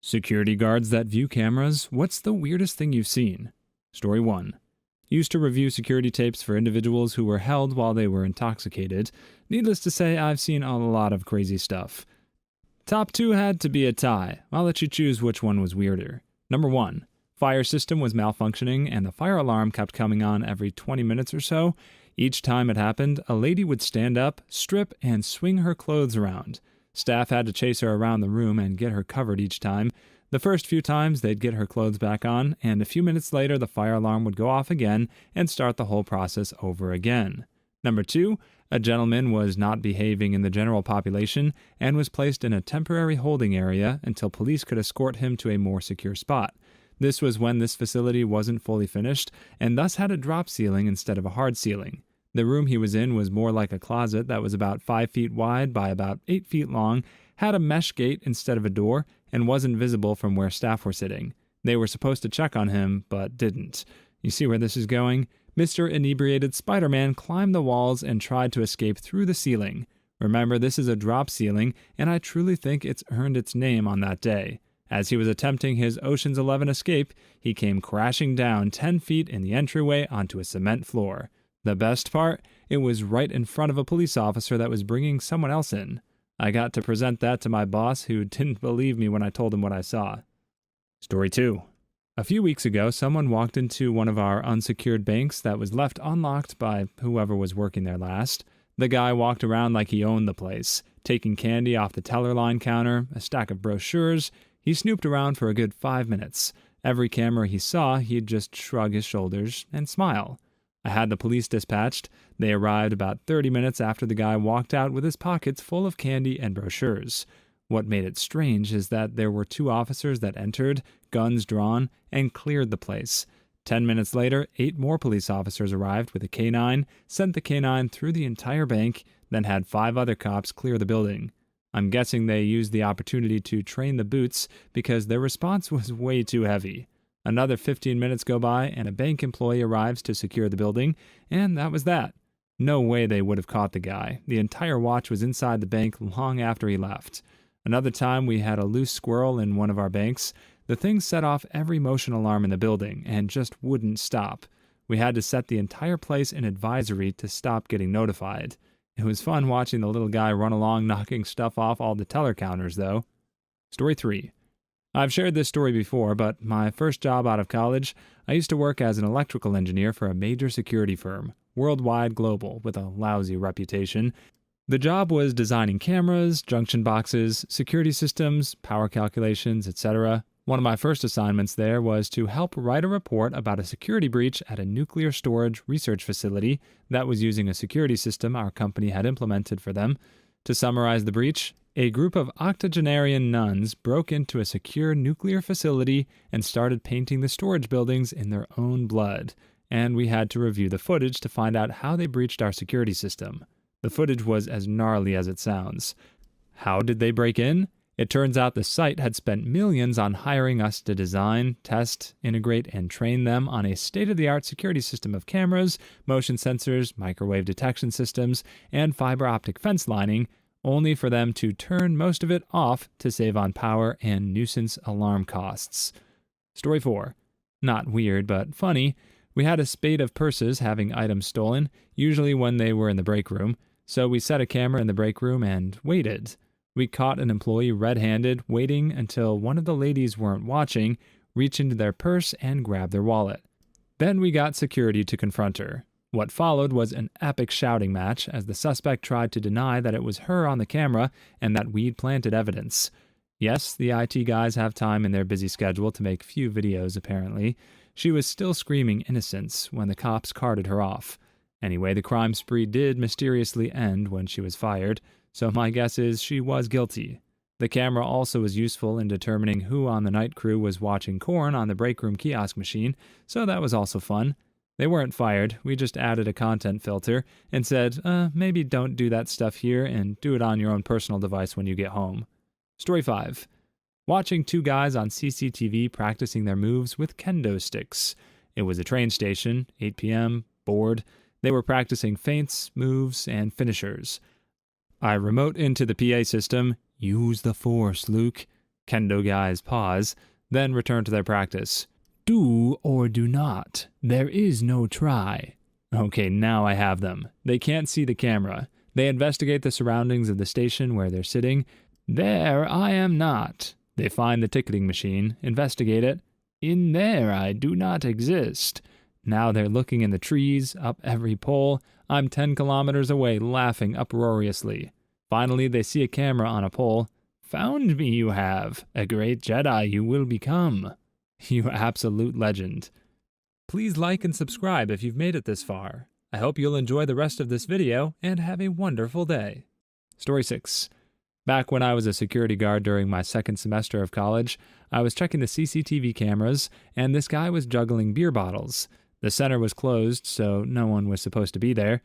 Security guards that view cameras, what's the weirdest thing you've seen? Story 1. Used to review security tapes for individuals who were held while they were intoxicated. Needless to say, I've seen a lot of crazy stuff. Top 2 had to be a tie. I'll let you choose which one was weirder. Number 1. Fire system was malfunctioning and the fire alarm kept coming on every 20 minutes or so. Each time it happened, a lady would stand up, strip, and swing her clothes around. Staff had to chase her around the room and get her covered each time. The first few times, they'd get her clothes back on, and a few minutes later, the fire alarm would go off again and start the whole process over again. Number 2, a gentleman was not behaving in the general population and was placed in a temporary holding area until police could escort him to a more secure spot. This was when this facility wasn't fully finished and thus had a drop ceiling instead of a hard ceiling. The room he was in was more like a closet that was about 5 feet wide by about 8 feet long, had a mesh gate instead of a door, and wasn't visible from where staff were sitting. They were supposed to check on him, but didn't. You see where this is going? Mr. Inebriated Spider-Man climbed the walls and tried to escape through the ceiling. Remember, this is a drop ceiling, and I truly think it's earned its name on that day. As he was attempting his Ocean's 11 escape, he came crashing down 10 feet in the entryway onto a cement floor. The best part? It was right in front of a police officer that was bringing someone else in. I got to present that to my boss, who didn't believe me when I told him what I saw. Story 2. A few weeks ago, someone walked into one of our unsecured banks that was left unlocked by whoever was working there last. The guy walked around like he owned the place, taking candy off the teller line counter, a stack of brochures. He snooped around for a good 5 minutes. Every camera he saw, he'd just shrug his shoulders and smile. I had the police dispatched. They arrived about 30 minutes after the guy walked out with his pockets full of candy and brochures. What made it strange is that there were 2 officers that entered, guns drawn, and cleared the place. 10 minutes later, 8 more police officers arrived with a K-9, sent the K-9 through the entire bank, then had 5 other cops clear the building. I'm guessing they used the opportunity to train the boots because their response was way too heavy. Another 15 minutes go by and a bank employee arrives to secure the building, and that was that. No way they would have caught the guy. The entire watch was inside the bank long after he left. Another time we had a loose squirrel in one of our banks. The thing set off every motion alarm in the building and just wouldn't stop. We had to set the entire place in advisory to stop getting notified. It was fun watching the little guy run along knocking stuff off all the teller counters, though. Story 3. I've shared this story before, but my first job out of college, I used to work as an electrical engineer for a major security firm, worldwide global, with a lousy reputation. The job was designing cameras, junction boxes, security systems, power calculations, etc. One of my first assignments there was to help write a report about a security breach at a nuclear storage research facility that was using a security system our company had implemented for them. To summarize the breach, a group of octogenarian nuns broke into a secure nuclear facility and started painting the storage buildings in their own blood, and we had to review the footage to find out how they breached our security system. The footage was as gnarly as it sounds. How did they break in? It turns out the site had spent millions on hiring us to design, test, integrate, and train them on a state-of-the-art security system of cameras, motion sensors, microwave detection systems, and fiber optic fence lining, only for them to turn most of it off to save on power and nuisance alarm costs. Story 4. Not weird, but funny. We had a spate of purses having items stolen, usually when they were in the break room, so we set a camera in the break room and waited. We caught an employee red-handed, waiting until one of the ladies weren't watching, reach into their purse and grab their wallet. Then we got security to confront her. What followed was an epic shouting match as the suspect tried to deny that it was her on the camera and that we'd planted evidence. Yes, the IT guys have time in their busy schedule to make few videos, apparently. She was still screaming innocence when the cops carted her off. Anyway, the crime spree did mysteriously end when she was fired, so my guess is she was guilty. The camera also was useful in determining who on the night crew was watching Korn on the break room kiosk machine, so that was also fun. They weren't fired, we just added a content filter and said, maybe don't do that stuff here and do it on your own personal device when you get home. Story 5. Watching 2 guys on CCTV practicing their moves with kendo sticks. It was a train station, 8 p.m., bored. They were practicing feints, moves, and finishers. I remote into the PA system, "Use the force, Luke." Kendo guys pause, then return to their practice. Do or do not. There is no try. Okay, now I have them. They can't see the camera. They investigate the surroundings of the station where they're sitting. There I am not. They find the ticketing machine, investigate it. In there I do not exist. Now they're looking in the trees, up every pole. I'm 10 kilometers away, laughing uproariously. Finally, they see a camera on a pole. Found me you have. A great Jedi you will become. You absolute legend. Please like and subscribe if you've made it this far. I hope you'll enjoy the rest of this video and have a wonderful day. Story 6. Back when I was a security guard during my second semester of college, I was checking the CCTV cameras, and this guy was juggling beer bottles. The center was closed, so no one was supposed to be there.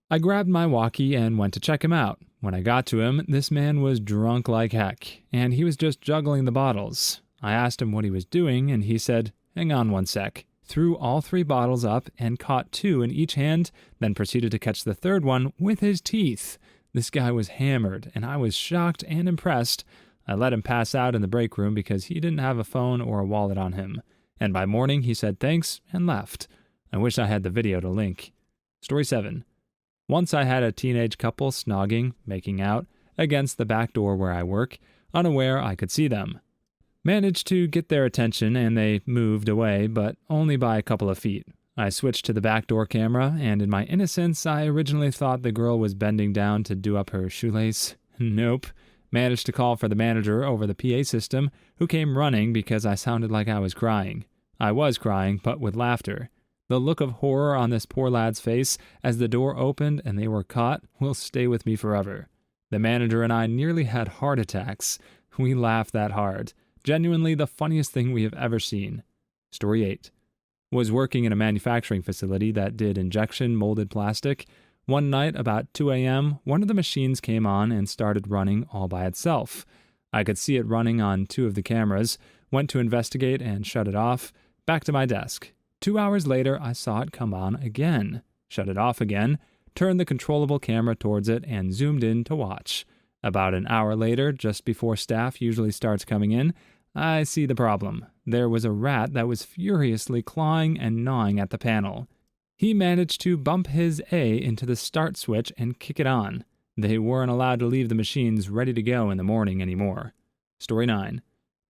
I grabbed my walkie and went to check him out. When I got to him, this man was drunk like heck, and he was just juggling the bottles. I asked him what he was doing, and he said, "Hang on one sec." Threw all 3 bottles up and caught 2 in each hand, then proceeded to catch the third one with his teeth. This guy was hammered, and I was shocked and impressed. I let him pass out in the break room because he didn't have a phone or a wallet on him. And by morning, he said thanks and left. I wish I had the video to link. Story 7. Once I had a teenage couple snogging, making out, against the back door where I work, unaware I could see them. Managed to get their attention and they moved away, but only by a couple of feet. I switched to the backdoor camera, and in my innocence, I originally thought the girl was bending down to do up her shoelace. Nope. Managed to call for the manager over the PA system, who came running because I sounded like I was crying. I was crying, but with laughter. The look of horror on this poor lad's face as the door opened and they were caught will stay with me forever. The manager and I nearly had heart attacks. We laughed that hard. Genuinely the funniest thing we have ever seen. Story 8. Was working in a manufacturing facility that did injection molded plastic. One night about 2 a.m., one of the machines came on and started running all by itself. I could see it running on 2 of the cameras, went to investigate and shut it off. Back to my desk. 2 hours later, I saw it come on again. Shut it off again, turned the controllable camera towards it and zoomed in to watch. About an hour later, just before staff usually starts coming in, I see the problem. There was a rat that was furiously clawing and gnawing at the panel. He managed to bump his A into the start switch and kick it on. They weren't allowed to leave the machines ready to go in the morning anymore. Story 9.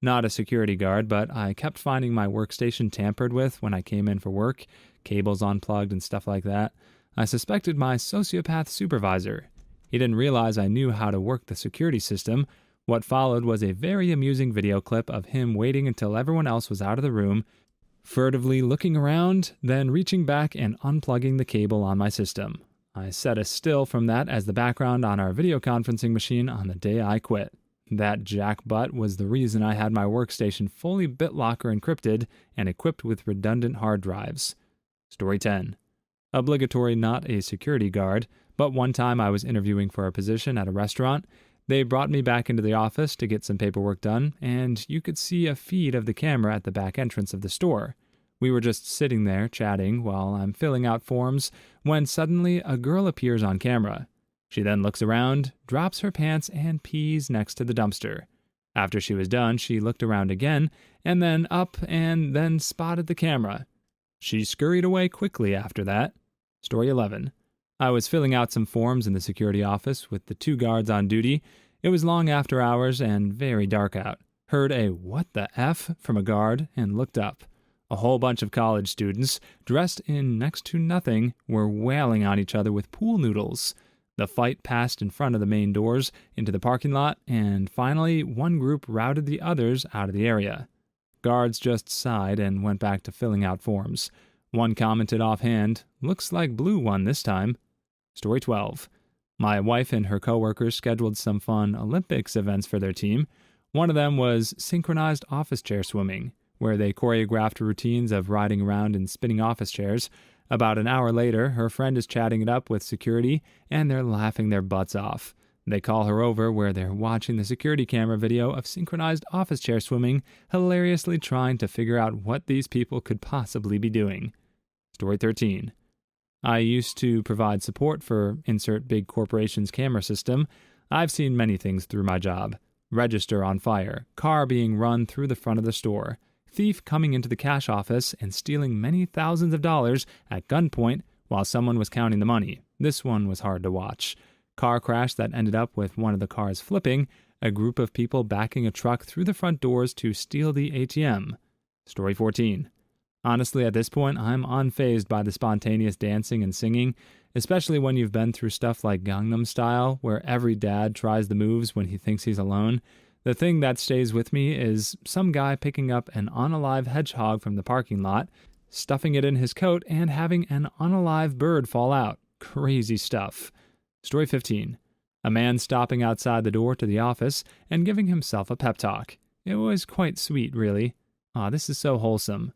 Not a security guard, but I kept finding my workstation tampered with when I came in for work, cables unplugged and stuff like that. I suspected my sociopath supervisor. He didn't realize I knew how to work the security system. What followed was a very amusing video clip of him waiting until everyone else was out of the room, furtively looking around, then reaching back and unplugging the cable on my system. I set a still from that as the background on our video conferencing machine on the day I quit. That jackbutt was the reason I had my workstation fully BitLocker encrypted and equipped with redundant hard drives. Story 10. Obligatory not a security guard, but one time I was interviewing for a position at a restaurant. They brought me back into the office to get some paperwork done, and you could see a feed of the camera at the back entrance of the store. We were just sitting there chatting while I'm filling out forms when suddenly a girl appears on camera. She then looks around, drops her pants, and pees next to the dumpster. After she was done, she looked around again, and then up, and then spotted the camera. She scurried away quickly after that. Story 11. I was filling out some forms in the security office with the 2 guards on duty. It was long after hours and very dark out. Heard a "what the F" from a guard and looked up. A whole bunch of college students, dressed in next to nothing, were wailing on each other with pool noodles. The fight passed in front of the main doors into the parking lot, and finally one group routed the others out of the area. Guards just sighed and went back to filling out forms. One commented offhand, "Looks like Blue won this time." Story 12. My wife and her coworkers scheduled some fun Olympics events for their team. One of them was synchronized office chair swimming, where they choreographed routines of riding around in spinning office chairs. About an hour later, her friend is chatting it up with security, and they're laughing their butts off. They call her over where they're watching the security camera video of synchronized office chair swimming, hilariously trying to figure out what these people could possibly be doing. Story 13. I used to provide support for insert big corporation's camera system. I've seen many things through my job. Register on fire. Car being run through the front of the store. Thief coming into the cash office and stealing many thousands of dollars at gunpoint while someone was counting the money. This one was hard to watch. Car crash that ended up with one of the cars flipping. A group of people backing a truck through the front doors to steal the ATM. Story 14. Honestly, at this point, I'm unfazed by the spontaneous dancing and singing, especially when you've been through stuff like Gangnam Style, where every dad tries the moves when he thinks he's alone. The thing that stays with me is some guy picking up an unalive hedgehog from the parking lot, stuffing it in his coat, and having an unalive bird fall out. Crazy stuff. Story 15. A man stopping outside the door to the office and giving himself a pep talk. It was quite sweet, really. This is so wholesome.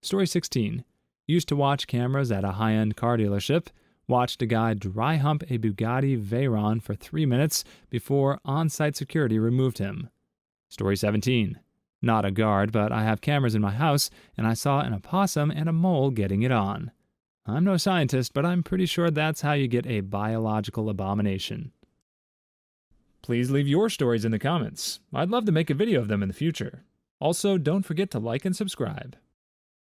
Story 16. Used to watch cameras at a high-end car dealership. Watched a guy dry hump a Bugatti Veyron for 3 minutes before on-site security removed him. Story 17. Not a guard, but I have cameras in my house, and I saw an opossum and a mole getting it on. I'm no scientist, but I'm pretty sure that's how you get a biological abomination. Please leave your stories in the comments. I'd love to make a video of them in the future. Also, don't forget to like and subscribe.